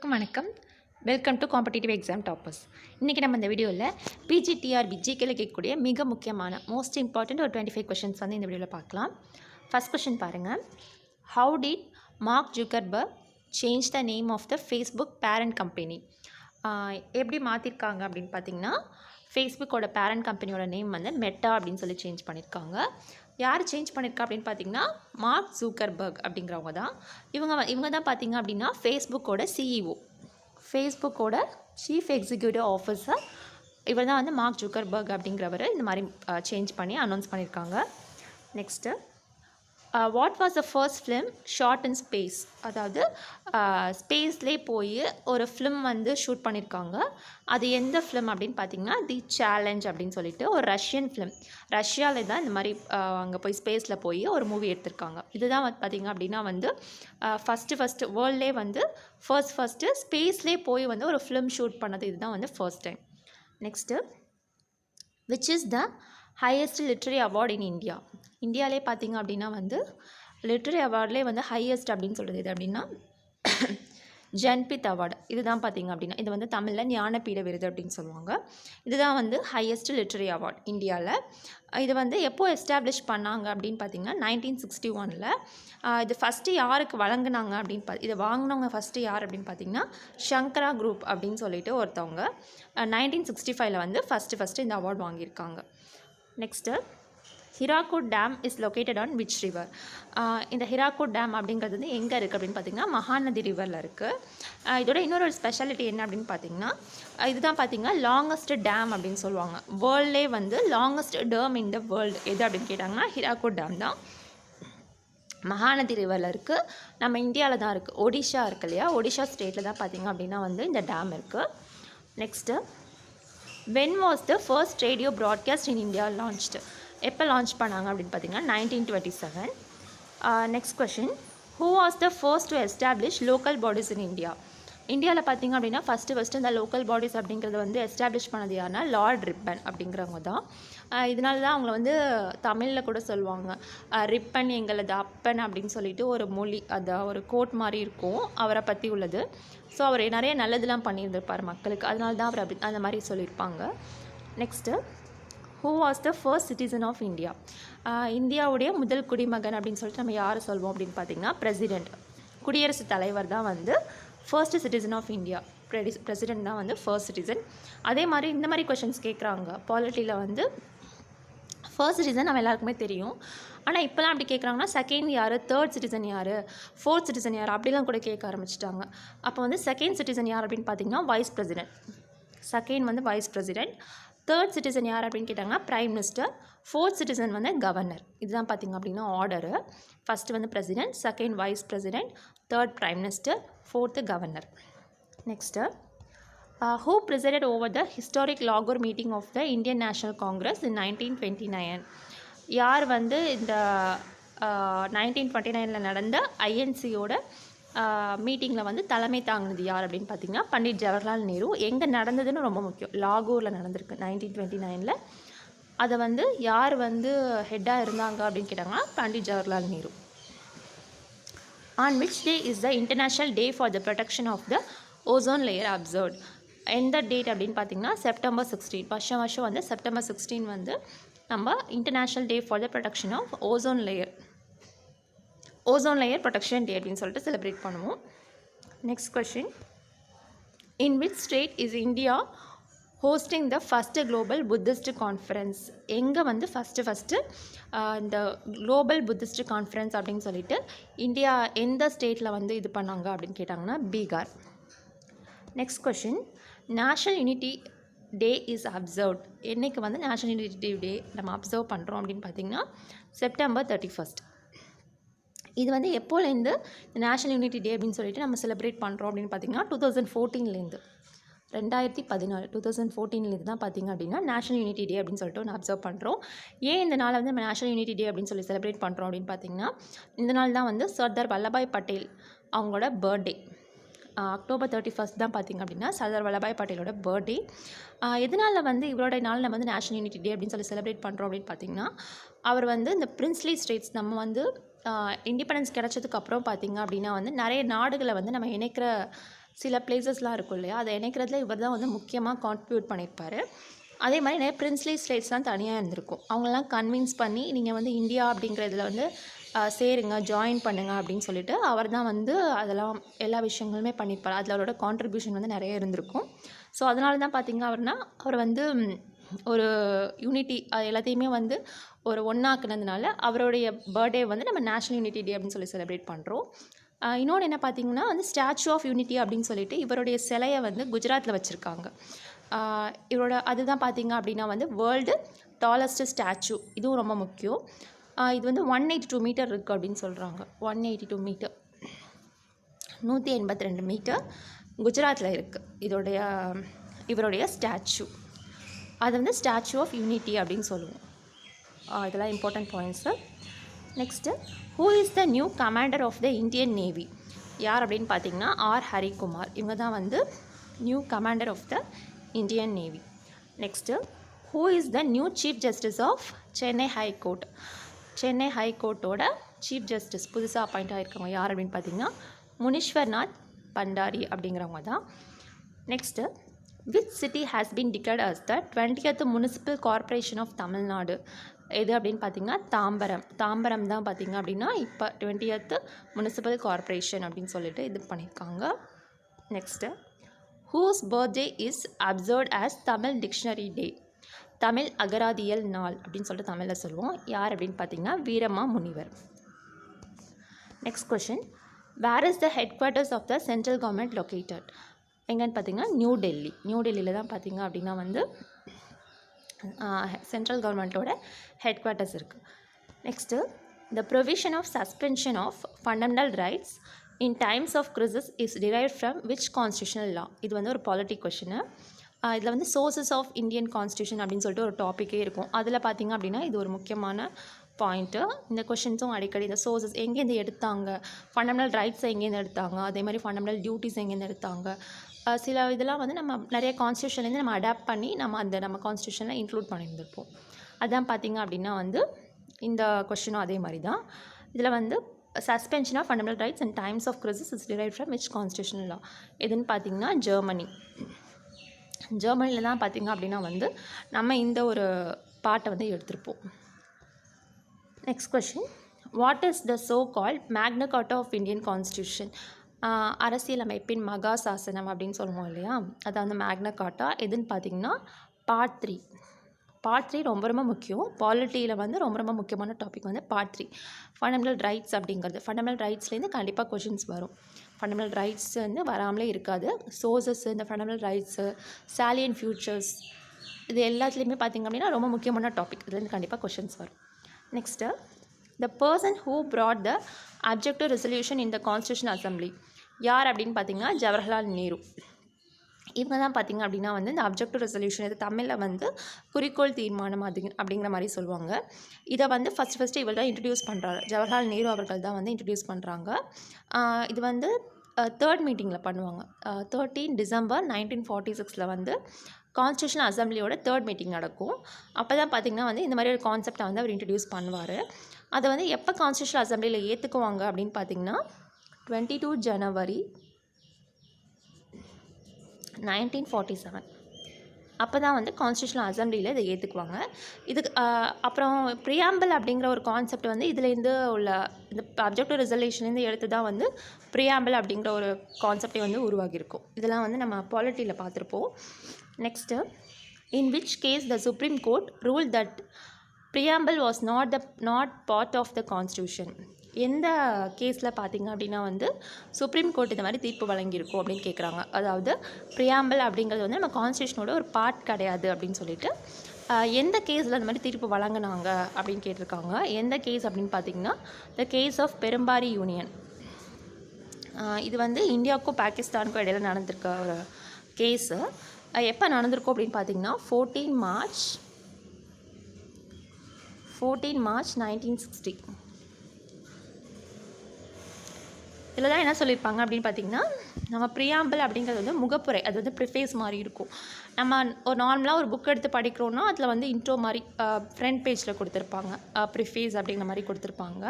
எல்லாருக்கும் வணக்கம். Welcome to competitive exam toppers. இன்றைக்கி நம்ம இந்த வீடியோவில் பிஜிடிஆர்பி ஜிகேல கேட்கக்கூடிய மிக முக்கியமான மோஸ்ட் இம்பார்ட்டண்ட் ஒரு 25 கொஷின்ஸ் வந்து இந்த வீடியோவில் பார்க்கலாம். ஃபர்ஸ்ட் கொஷின் பாருங்கள். How did Mark Zuckerberg change the name of the Facebook parent company? எப்படி மாற்றிருக்காங்க அப்படின்னு பார்த்தீங்கன்னா, ஃபேஸ்புக்கோட பேரண்ட் கம்பெனியோட நேம் வந்து மெட்டா அப்படின்னு சொல்லி சேஞ்ச் பண்ணியிருக்காங்க. யார் சேஞ்ச் பண்ணியிருக்கா அப்படின்னு பார்த்தீங்கன்னா, மார்க் ஜுக்கர்பர்க் அப்படிங்கிறவங்க தான். இவங்க தான் பார்த்தீங்க அப்படின்னா ஃபேஸ்புக்கோட சிஇஓ, ஃபேஸ்புக்கோட சீஃப் எக்ஸிக்யூட்டிவ் ஆஃபீஸர். இவர் தான் வந்து மார்க் ஜுக்கர்பர்க் அப்படிங்கிறவர் இந்த மாதிரி சேஞ்ச் பண்ணி அனௌன்ஸ் பண்ணியிருக்காங்க. Next, what was the first film shot in space? அதாவது ஸ்பேஸ்லேயே போய் ஒரு ஃபிலிம் வந்து ஷூட் பண்ணியிருக்காங்க. அது எந்த ஃபிலிம் அப்படின்னு பார்த்தீங்கன்னா, தி சேலஞ்ச் அப்படின்னு சொல்லிட்டு ஒரு ரஷ்யன் ஃபிலிம். ரஷ்யாவில் தான் இந்த மாதிரி அங்கே போய் ஸ்பேஸில் போய் ஒரு மூவி எடுத்திருக்காங்க. இதுதான் வந்து பார்த்திங்க அப்படின்னா வந்து ஃபஸ்ட்டு வேர்ல்ட்லே வந்து ஃபர்ஸ்ட்டு ஸ்பேஸ்லேயே போய் வந்து ஒரு ஃபிலிம் ஷூட் பண்ணது இதுதான் வந்து first time. Next, which is the highest literary award in India? இந்தியாவிலே பார்த்திங்க அப்படின்னா வந்து லிட்ரரி அவார்ட்லேயே வந்து ஹையஸ்ட் அப்படின்னு சொல்கிறது இது அப்படின்னா ஜன்பித் அவார்டு. இதுதான் பார்த்திங்க அப்படின்னா இது வந்து தமிழில் ஞானபீட விருது அப்படின்னு சொல்லுவாங்க. இதுதான் வந்து ஹையஸ்ட் லிட்ரரி அவார்ட் இந்தியாவில். இது வந்து எப்போது எஸ்டாப்ளிஷ் பண்ணாங்க அப்படின்னு பார்த்திங்கன்னா 1961. இது ஃபஸ்ட்டு யாருக்கு வழங்கினாங்க அப்படின்னு இதை வாங்கினவங்க ஃபஸ்ட்டு யார் அப்படின்னு பார்த்திங்கன்னா சங்கரா குரூப் அப்படின்னு சொல்லிட்டு ஒருத்தவங்க 1965 வந்து ஃபஸ்ட்டு இந்த அவார்டு வாங்கியிருக்காங்க. Next, Hirakud dam is located on which river? இந்த ஹிராக்குட் டேம் அப்படிங்கிறது வந்து எங்கே இருக்குது அப்படின்னு பார்த்திங்கன்னா மகாநதி ரிவரில் இருக்குது. இதோட இன்னொரு ஸ்பெஷாலிட்டி என்ன அப்படின்னு பார்த்திங்கன்னா, இதுதான் பார்த்திங்கன்னா லாங்கஸ்ட் டேம் அப்படின்னு சொல்லுவாங்க. வேர்ல்ட்லே வந்து longest dam in the world எது அப்படின்னு கேட்டாங்கன்னா ஹிராக்குட் டேம் தான். மகாநதி ரிவரில் இருக்குது. நம்ம இந்தியாவில் தான் இருக்குது. ஒடிஷா இருக்குது இல்லையா, ஒடிஷா ஸ்டேட்டில் தான் பார்த்திங்க அப்படின்னா வந்து இந்த டேம் இருக்குது. Next, when was the first radio broadcast in India launched? எப்போ லான்ச் பண்ணாங்க அப்படின்னு பார்த்தீங்கன்னா 1927. Next question, who was the first to establish local bodies in India? இந்தியாவில் பார்த்திங்க அப்படின்னா ஃபஸ்ட்டு இந்த லோக்கல் பாடிஸ் அப்படிங்கிறது வந்து எஸ்டாப்ளிஷ் பண்ணது யாருன்னா லார்ட் ரிப்பன் அப்படிங்கிறவங்க தான். இதனால தான் அவங்கள வந்து தமிழில் கூட சொல்லுவாங்க ரிப்பன் எங்களது அப்பன் அப்படின்னு சொல்லிட்டு ஒரு மொழி, அது ஒரு கோட் மாதிரி இருக்கும் அவரை பற்றி உள்ளது. ஸோ அவர் நிறைய நல்லதெல்லாம் பண்ணியிருந்திருப்பார் மக்களுக்கு, அதனால தான் அவர் அப்படி அந்த மாதிரி சொல்லியிருப்பாங்க. Next, who was the first citizen of India? இந்தியாவுடைய முதல் குடிமகன் அப்படின்னு சொல்லிட்டு நம்ம யார் சொல்வோம் அப்படின்னு பார்த்திங்கன்னா பிரசிடெண்ட், குடியரசுத் தலைவர் தான் வந்து first citizen of India. President தான் வந்து ஃபர்ஸ்ட் சிட்டிசன். அதே மாதிரி இந்த மாதிரி கொஷின்ஸ் கேட்குறாங்க பாலிட்டியில் வந்து. ஃபர்ஸ்ட் சிட்டிசன் நம்ம எல்லாருக்குமே தெரியும், ஆனால் இப்போலாம் அப்படி கேட்குறாங்கன்னா செகண்ட் யார், தேர்ட் சிட்டிசன் யார், ஃபோர்த் சிட்டிசன் யார் அப்படிலாம் கூட கேட்க ஆரம்பிச்சிட்டாங்க. அப்போ வந்து செகண்ட் சிட்டிசன் யார் அப்படின்னு பார்த்தீங்கன்னா வைஸ் பிரசிடெண்ட். செகண்ட் வந்து வைஸ் பிரசிடெண்ட். தேர்ட் சிட்டிசன் யார் அப்படின்னு கேட்டாங்கன்னா பிரைம் மினிஸ்டர். ஃபோர்த் சிட்டிசன் வந்து கவர்னர். இதுதான் பார்த்திங்க அப்படின்னா ஆர்டரு. ஃபஸ்ட்டு வந்து president, second wise president, third prime minister, fourth governor. Next, who presided over the historic Lahore meeting of the Indian National Congress in 1929? யார் வந்து இந்த 1929 நடந்த ஐஎன்சியோட மீட்டிங்கில் வந்து தலைமை தாங்கினது யார் அப்படின்னு பார்த்தீங்கன்னா பண்டிட் ஜவஹர்லால் நேரு. எங்கே நடந்ததுன்னு ரொம்ப முக்கியம், லாகூரில் நடந்திருக்கு 1929. அதை வந்து யார் வந்து ஹெட்டாக இருந்தாங்க அப்படின்னு கேட்டாங்கன்னா Pandit Jawaharlal Nehru. On which day is the international day for the protection of the ozone layer observed? எந்த டேட் அப்படின்னு பார்த்தீங்கன்னா செப்டம்பர் 16. வருஷம் வந்து செப்டம்பர் 16 வந்து நம்ம international day for the protection of ozone layer protection day அப்படின்னு சொல்லிட்டு செலிப்ரேட் பண்ணுவோம். Next question, in which state is India hosting the first global Buddhist conference? எங்கே வந்து ஃபஸ்ட்டு இந்த குளோபல் புத்திஸ்ட் கான்ஃபரன்ஸ் அப்படின்னு சொல்லிட்டு இந்தியா எந்த ஸ்டேட்டில் வந்து இது பண்ணாங்க அப்படின்னு கேட்டாங்கன்னா Bihar. Next question, national unity day is observed. என்றைக்கு வந்து நேஷ்னல் யூனிட்டி டே நம்ம அப்சர்வ் பண்ணுறோம் அப்படின்னு பார்த்திங்கன்னா செப்டம்பர் 31. இது வந்து எப்போலேருந்து நேஷ்னல் யூனிட்டி டே அப்படின்னு சொல்லிட்டு நம்ம செலிப்ரேட் பண்ணுறோம் அப்படின்னு பார்த்திங்கன்னா 2014 2014 தான் பார்த்திங்க அப்படின்னா நேஷ்னல் யூனிட்டி டே அப்படின்னு சொல்லிட்டு ஒன்று அப்சர்வ் பண்ணுறோம். ஏன் இந்த நாளை வந்து நம்ம நேஷ்னல் யூனிட்டி டே அப்படின்னு சொல்லி செலிப்ரேட் பண்ணுறோம் அப்படின்னு பார்த்திங்கன்னா, இந்த நாள் தான் வந்து சர்தார் வல்லபாய் பட்டேல் அவங்களோட பர்த்டே. அக்டோபர் 31 தான் பார்த்திங்க அப்படின்னா சர்தார் வல்லபாய் பட்டேலோட பர்த்டே. எதனால் வந்து இவரோட நாள் நம்ம வந்து நேஷ்னல் யூனிட்டி டே அப்படின்னு சொல்லி செலிப்ரேட் பண்ணுறோம் அப்படின்னு பார்த்திங்கன்னா, அவர் வந்து இந்த பிரின்ஸ்லி ஸ்டேட்ஸ் நம்ம வந்து இண்டிபெண்டன்ஸ் கிடச்சதுக்கு அப்புறம் பார்த்திங்க அப்படின்னா வந்து நிறைய நாடுகளை வந்து நம்ம இணைக்கிற சில பிளேசஸ்லாம் இருக்கும் இல்லையா, அதை இணைக்கிறதுல இவர் தான் வந்து முக்கியமாக கான்ட்ரிபியூட் பண்ணியிருப்பார். அதே மாதிரி நிறைய பிரின்ஸ்லி ஸ்டேட்ஸ்லாம் தனியாக இருந்திருக்கும். அவங்களெலாம் கன்வின்ஸ் பண்ணி நீங்கள் வந்து இந்தியா அப்படிங்கிற இதில் வந்து சேருங்க, ஜாயின் பண்ணுங்க அப்படின்னு சொல்லிட்டு அவர் தான் வந்து அதெல்லாம் எல்லா விஷயங்களுமே பண்ணியிருப்பார். அதில் அவரோட கான்ட்ரிபியூஷன் வந்து நிறைய இருந்திருக்கும். ஸோ அதனால தான் பார்த்திங்க அவர் வந்து ஒரு யூனிட்டி எல்லாத்தையுமே வந்து ஒரு ஒன்றாக்குனதுனால அவருடைய பர்த்டே வந்து நம்ம நேஷ்னல் யூனிட்டி டே அப்படின்னு சொல்லி செலிப்ரேட் பண்ணுறோம். இன்னொன்று என்ன பார்த்திங்கன்னா வந்து ஸ்டாச்சு ஆஃப் யூனிட்டி அப்படின்னு சொல்லிட்டு இவருடைய சிலையை வந்து குஜராத்தில் வச்சுருக்காங்க. இவரோட அதுதான் பார்த்திங்க அப்படின்னா வந்து வேர்ல்டு டாலஸ்ட்டு ஸ்டாச்சு, இதுவும் ரொம்ப முக்கியம். இது வந்து 182 மீட்டர் இருக்குது அப்படின்னு சொல்கிறாங்க. 182 மீட்டர், 182 மீட்டர் குஜராத்தில் இருக்குது இவருடைய ஸ்டாச்சு. அது வந்து ஸ்டாச்சு ஆஃப் யூனிட்டி அப்படின்னு சொல்லுவோம். இதெல்லாம் important points. Next, who is the new commander of the Indian navy? யார் அப்படின்னு பார்த்தீங்கன்னா ஆர் ஹரிகுமார். இவங்க தான் வந்து new commander of the Indian navy. Next, who is the new chief justice of Chennai high court? Chennai ஹைகோர்ட்டோட சீஃப் ஜஸ்டிஸ் புதுசாக அப்பாயிண்ட் ஆகிருக்கவங்க யார் அப்படின்னு பார்த்தீங்கன்னா முனீஸ்வர்நாத் பண்டாரி அப்படிங்கிறவங்க தான். Next, which city has been declared as the 20th municipal corporation of Tamil Nadu? எது அப்படின்னு பார்த்தீங்கன்னா தாம்பரம் தான் பார்த்திங்க அப்படின்னா இப்போ 20th முனிசிபல் கார்பரேஷன் அப்படின்னு சொல்லிட்டு இது பண்ணியிருக்காங்க. Next, whose birthday is observed as Tamil dictionary day? Tamil அகராதியல் நாள் அப்படின்னு சொல்லிட்டு தமிழில் சொல்லுவோம். யார் அப்படின்னு பார்த்தீங்கன்னா Veerama Munivar. Next question, where is the headquarters of the central government located? எங்கன்னு பார்த்தீங்கன்னா நியூ டெல்லியில் தான் பார்த்திங்க அப்படின்னா வந்து சென்ட்ரல் கவர்மெண்ட்டோட ஹெட் குவார்ட்டர்ஸ் இருக்குது. Next, the provision of suspension of fundamental rights in times of crisis is derived from which constitutional law? இது வந்து ஒரு பாலிட்டிக் கொஷினு. இதில் வந்து சோர்சஸ் ஆஃப் இந்தியன் கான்ஸ்டியூஷன் அப்படின்னு சொல்லிட்டு ஒரு டாப்பிக்கே இருக்கும். அதில் பார்த்திங்க அப்படின்னா இது ஒரு முக்கியமான பாயிண்ட்டு. இந்த கொஷின்ஸும் அடிக்கடி இந்த சோர்சஸ் எங்கேருந்து எடுத்தாங்க, ஃபண்டமெண்டல் ரைட்ஸை எங்கேருந்து எடுத்தாங்க, அதே மாதிரி ஃபண்டமெண்டல் டியூட்டிஸ் எங்கேருந்து எடுத்தாங்க, சில இதெல்லாம் வந்து நம்ம நிறைய கான்ஸ்டியூஷன்லேருந்து நம்ம அடாப்ட் பண்ணி நம்ம கான்ஸ்டியூஷனில் இன்க்ளூட் பண்ணியிருந்திருப்போம். அதான் பார்த்திங்க அப்படின்னா வந்து இந்த கொஷினும் அதே மாதிரி தான். இதில் வந்து suspension of fundamental rights and times of crisis is derived from which constitutional law? எதுன்னு பார்த்திங்கன்னா ஜெர்மனியில் தான் பார்த்திங்க அப்படின்னா வந்து நம்ம இந்த ஒரு பாட்டை வந்து எடுத்திருப்போம். Next question, what is the so called Magna Carta of Indian constitution? அரசியலமைப்பின் மகா சாசனம் அப்படின்னு சொல்லுவோம் இல்லையா, அது வந்து மேக்னா கார்ட்டா. எதுன்னு பார்த்திங்கன்னா பார்ட் 3 ரொம்ப முக்கியம். பாலிட்டியில் வந்து ரொம்ப முக்கியமான டாபிக் வந்து பார்ட் 3 ஃபண்டமெண்டல் ரைட்ஸ் அப்படிங்கிறது. ஃபண்டமெண்டல் ரைட்ஸ்லேருந்து கண்டிப்பாக கொஷின்ஸ் வரும். ஃபண்டமெண்டல் ரைட்ஸ் வந்து வராமலே இருக்காது. சோர்சஸ், இந்த ஃபண்டமெண்டல் ரைட்ஸு, சாலியன்ட் ஃபியூச்சர்ஸ், இது எல்லாத்துலேயுமே பார்த்திங்க அப்படின்னா ரொம்ப முக்கியமான டாபிக். இதுலேருந்து கண்டிப்பாக கொஷின்ஸ் வரும். Next, the person who brought the objective resolution in the constitution assembly? யார் அப்படின்னு பார்த்தீங்கன்னா ஜவஹர்லால் நேரு. இவங்க தான் பார்த்திங்க அப்படின்னா வந்து இந்த அப்ஜெக்டிவ் ரெசல்யூஷன், இது தமிழில் வந்து குறிக்கோள் தீர்மானம் அப்படிங்கிற மாதிரி சொல்லுவாங்க. இதை வந்து ஃபஸ்ட்டு இவர் தான் இன்ட்ரடியூஸ் பண்ணுறாரு. ஜவஹர்லால் நேரு அவர்கள் தான் வந்து இன்ட்ரடியூஸ் பண்ணுறாங்க. இது வந்து 3rd மீட்டிங்கில் பண்ணுவாங்க. 13 டிசம்பர் 1946 வந்து கான்ஸ்டியூஷன் அசம்பிளியோட 3rd மீட்டிங் நடக்கும். அப்போ தான் பார்த்திங்கன்னா வந்து இந்த மாதிரி ஒரு கான்செப்டை வந்து அவர் இன்ட்ரடியூஸ் பண்ணுவார். அதை வந்து எப்போ கான்ஸ்டியூஷன் அசம்பிளியில் ஏற்றுக்குவாங்க அப்படின்னு பார்த்திங்கன்னா 22 ஜனவரி 1947 அப்போ தான் வந்து கான்ஸ்டியூஷனல் அசம்பிளியில் இதை ஏற்றுக்குவாங்க. இதுக்கு அப்புறம் ப்ரியாம்பிள் அப்படிங்கிற ஒரு கான்செப்ட் வந்து இதுலேருந்து உள்ள இந்த அப்ஜெக்டிவ் ரெசல்யூஷன்லேருந்து எடுத்து தான் வந்து ப்ரியாம்பிள் அப்படிங்கிற ஒரு கான்செப்டை வந்து உருவாகியிருக்கும். இதெல்லாம் வந்து நம்ம பாலிட்டியில் பார்த்துருப்போம். Next, in which case the supreme court rule that preamble was not part of the constitution? எந்த கேஸில் பார்த்திங்க அப்படின்னா வந்து சுப்ரீம் கோர்ட் இந்த மாதிரி தீர்ப்பு வழங்கியிருக்கோம் அப்படின்னு கேட்குறாங்க. அதாவது ப்ரியாம்பிள் அப்படிங்கிறது வந்து நம்ம கான்ஸ்டியூஷனோட ஒரு பார்ட் கிடையாது அப்படின்னு சொல்லிட்டு எந்த கேஸில் அந்த மாதிரி தீர்ப்பு வழங்கினாங்க அப்படின்னு கேட்டிருக்காங்க. எந்த கேஸ் அப்படின்னு பார்த்திங்கன்னா த கேஸ் ஆஃப் பெரும்பாரி யூனியன். இது வந்து இந்தியாவுக்கும் பாகிஸ்தானுக்கும் இடையில நடந்திருக்க ஒரு கேஸு. எப்போ நடந்திருக்கும் அப்படின்னு பார்த்திங்கன்னா 14 மார்ச் 1960. இதில் தான் என்ன சொல்லியிருப்பாங்க அப்படின்னு பார்த்திங்கன்னா நம்ம ப்ரியாம்பிள் அப்படிங்கிறது வந்து முகப்புரை, அது வந்து ப்ரிஃபேஸ் மாதிரி இருக்கும். நம்ம ஒரு நார்மலாக ஒரு புக் எடுத்து படிக்கிறோன்னா அதில் வந்து இன்ட்ரோ மாதிரி ஃப்ரண்ட் பேஜில் கொடுத்துருப்பாங்க, ப்ரிஃபேஸ் அப்படிங்கிற மாதிரி கொடுத்துருப்பாங்க.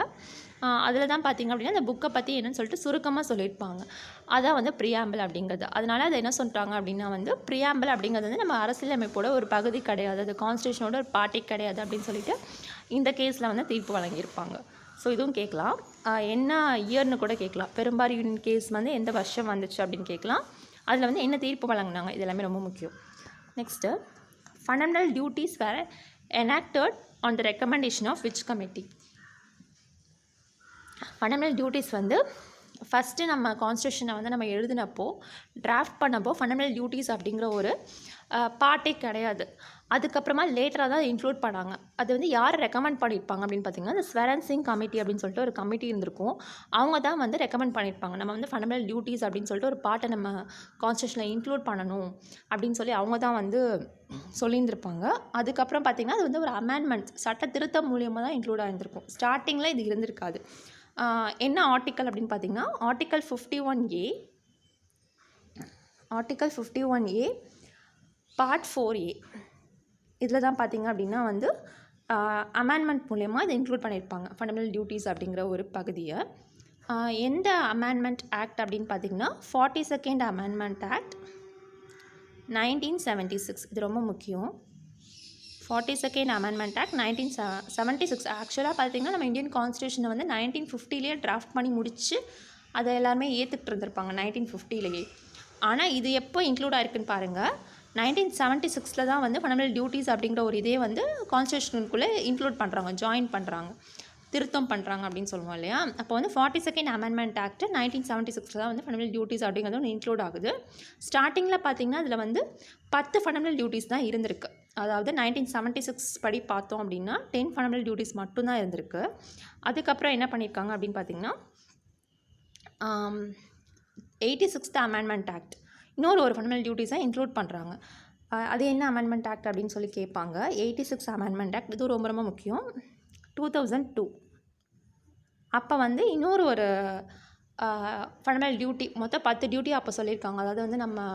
அதில் தான் பார்த்திங்க அப்படின்னா அந்த புக்கை பற்றி என்னன்னு சொல்லிட்டு சுருக்கமாக சொல்லியிருப்பாங்க. அதான் வந்து ப்ரியாம்பிள் அப்படிங்கிறது. அதனால் அதை என்ன சொல்லிட்டாங்க அப்படின்னா வந்து ப்ரியாம்பிள் அப்படிங்கிறது வந்து நம்ம அரசியலமைப்போட ஒரு பகுதி கிடையாது, அது கான்ஸ்டியூஷனோட ஒரு பார்ட்டி கிடையாது அப்படின்னு சொல்லிட்டு இந்த கேஸில் வந்து தீர்ப்பு வழங்கியிருப்பாங்க. ஸோ இதுவும் கேட்கலாம், என்ன இயர்னு கூட கேட்கலாம். பெரும்பாரி யூனியன் கேஸ் வந்து எந்த வருஷம் வந்துச்சு அப்படின்னு கேட்கலாம். அதில் வந்து என்ன தீர்ப்பு வழங்கினாங்க, இது எல்லாமே ரொம்ப முக்கியம். Next, fundamental duties were enacted on the recommendation of which committee? Fundamental duties வந்து ஃபஸ்ட்டு நம்ம கான்ஸ்டியூஷனை வந்து நம்ம எழுதினப்போ டிராஃப்ட் பண்ணப்போ ஃபண்டமெண்டல் டியூட்டிஸ் அப்படிங்கிற ஒரு பார்ட்டே கிடையாது. அதுக்கப்புறமா லேட்டராக தான் இன்க்ளூட் பண்ணாங்க. அது வந்து யார் ரெக்கமெண்ட் பண்ணியிருப்பாங்க அப்படின்னு பார்த்தீங்கன்னா, இந்த ஸ்வரன் சிங் கமிட்டி அப்படின்னு சொல்லிட்டு ஒரு கமிட்டி இருந்திருக்கும். அவங்க தான் வந்து ரெக்கமெண்ட் பண்ணியிருப்பாங்க. நம்ம வந்து ஃபண்டமெண்டல் டியூட்டிஸ் அப்படின்னு சொல்லிட்டு ஒரு பார்ட்டை நம்ம கான்ஸ்டியூஷனில் இன்க்ளூட் பண்ணணும் அப்படின்னு சொல்லி அவங்க தான் வந்து சொல்லியிருந்திருப்பாங்க. அதுக்கப்புறம் பார்த்திங்கன்னா அது வந்து ஒரு அமெண்ட்மெண்ட் சட்ட திருத்தம் மூலியமாக தான் இன்க்ளூட் ஆகியிருந்திருக்கும். ஸ்டார்டிங்கில் இது இருந்திருக்காது. என்ன ஆர்டிக்கல் அப்படின்னு பார்த்தீங்கன்னா, ஆர்டிக்கல் 51A பார்ட் 4A இதில் தான் பார்த்திங்க அப்படின்னா வந்து அமெண்ட்மெண்ட் மூலயமா இதை இன்க்ளூட் பண்ணியிருப்பாங்க ஃபண்டமெண்டல் டியூட்டிஸ் அப்படிங்கிற ஒரு பகுதியை. எந்த அமெண்ட்மெண்ட் ஆக்ட் அப்படின்னு பார்த்திங்கன்னா 42nd அமெண்ட்மெண்ட் ஆக்ட் 1976. இது ரொம்ப முக்கியம். 42nd amendment act 1976. ஆக்சுவலாக பார்த்திங்கன்னா நம்ம இந்தியன் கான்ஸ்டியூஷனை வந்து 1950லேயே டிராஃப்ட் பண்ணி முடித்து அதை எல்லாருமே ஏற்றுக்கிட்டு இருந்திருப்பாங்க 1950லேயே. ஆனால் இது எப்போ இன்க்ளூட் ஆகிருக்குன்னு பாருங்கள், 1976 தான் வந்து ஃபண்டமெண்டல் டியூட்டிஸ் அப்படிங்கிற ஒரு இதே வந்து கான்ஸ்டியூஷனுக்குள்ளே இன்க்ளூட் பண்ணுறாங்க, ஜாயின் பண்ணுறாங்க, திருத்தம் பண்ணுறாங்க அப்படின்னு சொல்லுவோம் இல்லையா. அப்போ வந்து 42nd அமெண்ட்மெண்ட் ஆக்ட் 1976 தான் வந்து ஃபண்டமெண்டல் டியூட்டிஸ் அப்படிங்கிறது ஒன்று இன்க்ளூட் ஆகுது. ஸ்டார்டிங்கில் பார்த்திங்கன்னா அதில் வந்து 10 ஃபண்டமெண்டல் டியூட்டிஸ் தான் இருந்திருக்கு. அதாவது 1976 படி பார்த்தோம் அப்படின்னா 10 ஃபண்டமெண்டல் டியூட்டிஸ் மட்டும்தான் இருந்திருக்கு. அதுக்கப்புறம் என்ன பண்ணியிருக்காங்க அப்படின்னு பார்த்திங்கன்னா 86th அமெண்ட்மெண்ட் ஆக்ட் இன்னொரு ஒரு ஃபண்டமெண்டல் டியூட்டிஸை இன்க்ளூட் பண்ணுறாங்க. அது என்ன அமெண்ட்மெண்ட் ஆக்ட் அப்படின்னு சொல்லி கேட்பாங்க. 86 அமெண்ட்மெண்ட் ஆக்ட் இது ரொம்ப ரொம்ப முக்கியம். 2002 அப்போ வந்து இன்னொரு ஒரு ஃபண்டமெண்டல் டியூட்டி மொத்தம் 10 டியூட்டி அப்போ சொல்லியிருக்காங்க. அதாவது வந்து நம்ம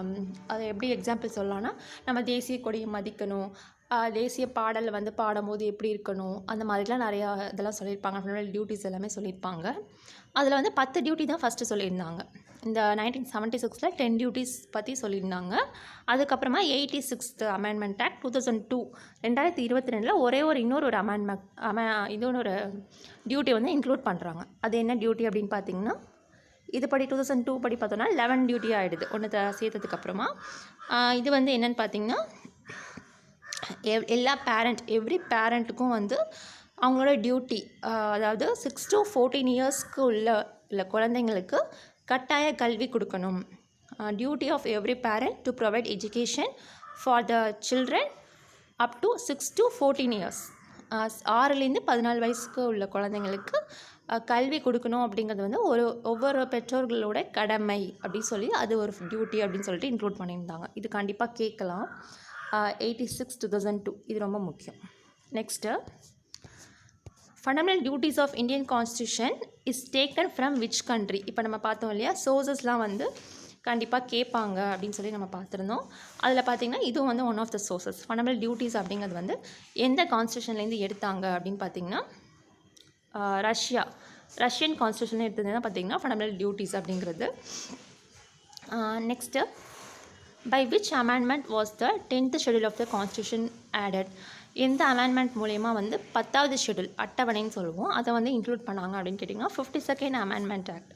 அதை எப்படி எக்ஸாம்பிள் சொல்லலாம்னா, நம்ம தேசிய கொடியை மதிக்கணும், தேசிய பாடல் வந்து பாடும்போது எப்படி இருக்கணும், அந்த மாதிரிலாம் நிறையா இதெல்லாம் சொல்லியிருப்பாங்க. ஃபண்டமெண்டல் டியூட்டிஸ் எல்லாமே சொல்லியிருப்பாங்க. அதில் வந்து 10 டியூட்டி தான் ஃபஸ்ட்டு சொல்லியிருந்தாங்க. இந்த 1976 10 டியூட்டிஸ் பற்றி சொல்லியிருந்தாங்க. அதுக்கப்புறமா 86th அமெண்ட்மெண்ட் ஆக்ட் 2002 2022 ஒரே ஒரு இன்னொரு ஒரு டியூட்டி வந்து இன்க்ளூட் பண்ணுறாங்க. அது என்ன டியூட்டி அப்படின்னு பார்த்தீங்கன்னா, இது படி 2002 படி பார்த்தோன்னா 11 டியூட்டி ஆகிடுது ஒன்று சேர்த்ததுக்கப்புறமா. இது வந்து என்னென்னு பார்த்தீங்கன்னா, எல்லா எவ்ரி பேரண்ட்டுக்கும் வந்து அவங்களோட டியூட்டி, அதாவது 6 to 14 இயர்ஸ்க்கு உள்ள குழந்தைங்களுக்கு கட்டாய கல்வி கொடுக்கணும். Duty of every parent to provide education for the children up to 6 to 14 years. 6லேருந்து 14 வயசுக்கு உள்ள குழந்தைங்களுக்கு கல்வி கொடுக்கணும் அப்படிங்கிறது வந்து ஒவ்வொரு பெற்றோர்களோட கடமை அப்படின்னு சொல்லி அது ஒரு டியூட்டி அப்படின்னு சொல்லிட்டு இன்க்ளூட் பண்ணியிருந்தாங்க. இது கண்டிப்பாக கேட்கலாம். 86 2002 இது ரொம்ப முக்கியம். Next, fundamental duties of Indian constitution is taken from which country. இப்போ நம்ம பார்த்தோம் இல்லையா, சோர்ஸஸ்லாம் வந்து கண்டிப்பாக கேட்பாங்க அப்படின்னு சொல்லி நம்ம பார்த்துருந்தோம். அதில் பார்த்திங்கன்னா இதுவும் வந்து one of the sources. Fundamental duties அப்படிங்கிறது வந்து எந்த கான்ஸ்டியூஷன்லேருந்து எடுத்தாங்க அப்படின்னு பார்த்திங்கன்னா, ரஷ்யன் கான்ஸ்டியூஷன் எடுத்தது தான் பார்த்திங்கன்னா ஃபண்டமெண்டல் டியூட்டிஸ் அப்படிங்கிறது. Next, by which amendment was the 10th schedule of the constitution added. எந்த அமெண்ட்மெண்ட் மூலயமா வந்து 10வது ஷெடியூல் அட்டவணைன்னு சொல்லுவோம் அதை வந்து இன்க்ளூட் பண்ணாங்க அப்படின்னு கேட்டிங்கன்னா 52nd amendment act.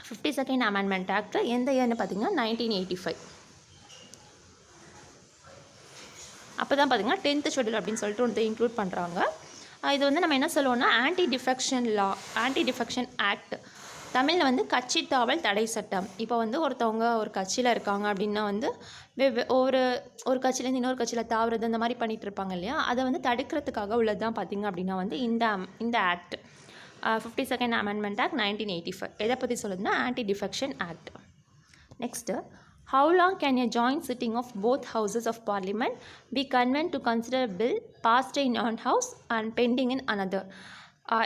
52nd amendment act எந்த இயர்னு பார்த்திங்கன்னா 1985. அப்போ தான் பார்த்திங்கன்னா 10th ஷெடியூல் அப்படின்னு சொல்லிட்டு ஒன்று இன்க்ளூட் பண்ணுறாங்க. இது வந்து நம்ம என்ன சொல்லுவோம்னா ஆன்டி டிஃபெக்ஷன் ஆக்ட். தமிழில் வந்து கட்சி தாவல் தடை சட்டம். இப்போ வந்து ஒருத்தவங்க ஒரு கட்சியில் இருக்காங்க அப்படின்னா வந்து ஒரு கட்சியிலேருந்து இன்னொரு கட்சியில் தாவுறது அந்த மாதிரி பண்ணிகிட்டு இருப்பாங்க இல்லையா, அதை வந்து தடுக்கிறதுக்காக உள்ளது தான் பார்த்திங்க அப்படின்னா வந்து இந்த ஆக்ட் 52nd அமெண்ட்மெண்ட் ஆக்ட் 1985. எதை பற்றி சொல்லுதுன்னா anti defection act. Next, how long can a joint sitting of both houses of parliament be convened to consider a bill passed in one house and pending in another?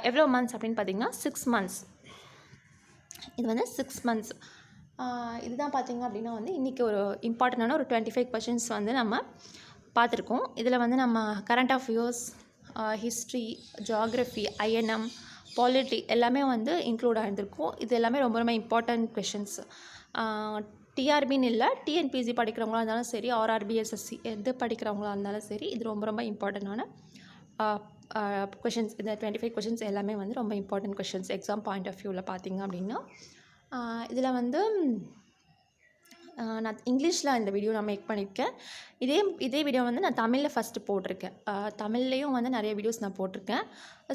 எவ்வளோ months அப்படின்னு பார்த்திங்கன்னா 6 months. இது வந்து 6 months. இதுதான் பார்த்திங்க அப்படின்னா வந்து இன்றைக்கி ஒரு இம்பார்ட்டண்டான ஒரு 25 questions வந்து நம்ம பார்த்துருக்கோம். இதில் வந்து நம்ம current affairs, history, geography, INM, polity எல்லாமே வந்து இன்க்ளூட் ஆகிருந்திருக்கும். இது எல்லாமே ரொம்ப ரொம்ப இம்பார்ட்டண்ட் கொஷின்ஸ். டிஆர்பின்னு இல்லை, டிஎன்பிசி படிக்கிறவங்களா இருந்தாலும் சரி, ஆர்ஆர்பி, எஸ்எஸ்சி எது படிக்கிறவங்களா இருந்தாலும் சரி, இது ரொம்ப ரொம்ப இம்பார்ட்டண்டான கொஷின்ஸ். இந்த 25 கொஷின்ஸ் எல்லாமே வந்து ரொம்ப important questions exam point of வியூவில் பார்த்தீங்க அப்படின்னா. இதில் வந்து நான் இங்கிலீஷில் இந்த வீடியோ நான் மேக் பண்ணியிருக்கேன். இதே வீடியோ வந்து நான் தமிழில் ஃபஸ்ட்டு போட்டிருக்கேன். தமிழ்லேயும் வந்து நிறைய வீடியோஸ் நான் போட்டிருக்கேன்.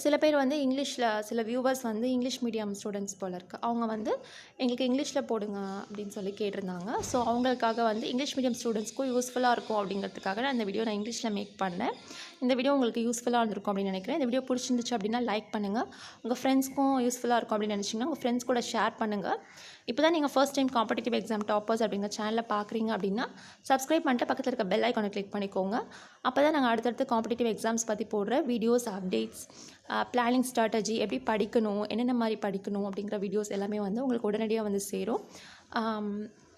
சில பேர் வந்து இங்கிலீஷில், சில வியூவர்ஸ் வந்து இங்கிலீஷ் மீடியம் ஸ்டூடெண்ட்ஸ் போல் இருக்குது. அவங்க வந்து எங்களுக்கு இங்கிலீஷில் போடுங்க அப்படின்னு சொல்லி கேட்டிருந்தாங்க. ஸோ அவங்களுக்காக வந்து இங்கிலீஷ் மீடியம் ஸ்டூடெண்ட்ஸ்க்கும் யூஸ்ஃபுல்லாக இருக்கும் அப்படிங்கிறதுக்காக நான் இந்த வீடியோ நான் இங்கிலீஷில் மேக் பண்ணேன். இந்த வீடியோ உங்களுக்கு யூஸ்ஃபுல்லாக இருந்திருக்கும் அப்படின்னு நினைக்கிறேன். இந்த வீடியோ பிடிச்சிருந்துச்சு அப்படின்னா லைக் பண்ணுங்கள். உங்கள் ஃப்ரெண்ட்ஸ்க்கும் யூஸ்ஃபுல்லாக இருக்கும் அப்படின்னு நினச்சிங்கன்னா உங்கள் ஃப்ரெண்ட்ஸ் கூட ஷேர் பண்ணுங்கள். இப்போ தான் நீங்கள் first time competitive exam toppers அப்படிங்கிற சேனலில் பார்க்குறீங்க அப்படின்னா சப்ஸ்கிரைப் பண்ணிட்டு பக்கத்தில் இருக்க பெல் ஐக்கானை கிளிக் பண்ணிக்கோங்க. அப்போ தான் நாங்கள் அடுத்தடுத்து காம்படிட்டிவ் எக்ஸாம்ஸ் பற்றி போடுற வீடியோஸ், அப்டேட்ஸ், பிளானிங் ஸ்ட்ராட்டஜி, எப்படி படிக்கணும், என்னென்ன மாதிரி படிக்கணும் அப்படிங்கிற வீடியோஸ் எல்லாமே வந்து உங்களுக்கு உடனடியாக வந்து சேரும்.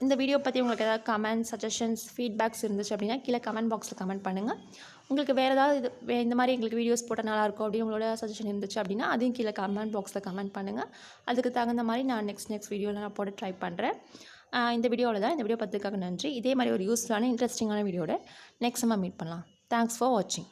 இந்த வீடியோ பற்றி உங்களுக்கு ஏதாவது கமெண்ட்ஸ், சஜஷன்ஸ், ஃபீட்பேக்ஸ் இருந்துச்சு அப்படின்னா கீழே கமெண்ட் பாக்ஸில் கமெண்ட் பண்ணுங்கள். உங்களுக்கு வேறு ஏதாவது இந்த மாதிரி எங்களுக்கு வீடியோஸ் போட்டால் நல்லாயிருக்கும் அப்படின்னு உங்களோட சஜஷன் இருந்துச்சு அப்படின்னா அதையும் கீழே கமெண்ட் பாக்ஸில் கமெண்ட் பண்ணுங்கள். அதுக்கு தகுந்த மாதிரி நான் நெக்ஸ்ட் வீடியோவில் நான் போட ட்ரை பண்ணுறேன். இந்த வீடியோவில் தான். இந்த வீடியோ பார்த்துக்காக நன்றி. இதே மாதிரி ஒரு யூஸ்ஃபுல்லான இன்ட்ரெஸ்டிங்கான வீடியோட நெக்ஸ்ட் நம்ம மீட் பண்ணலாம். தேங்க்ஸ் ஃபார் வாட்சிங்.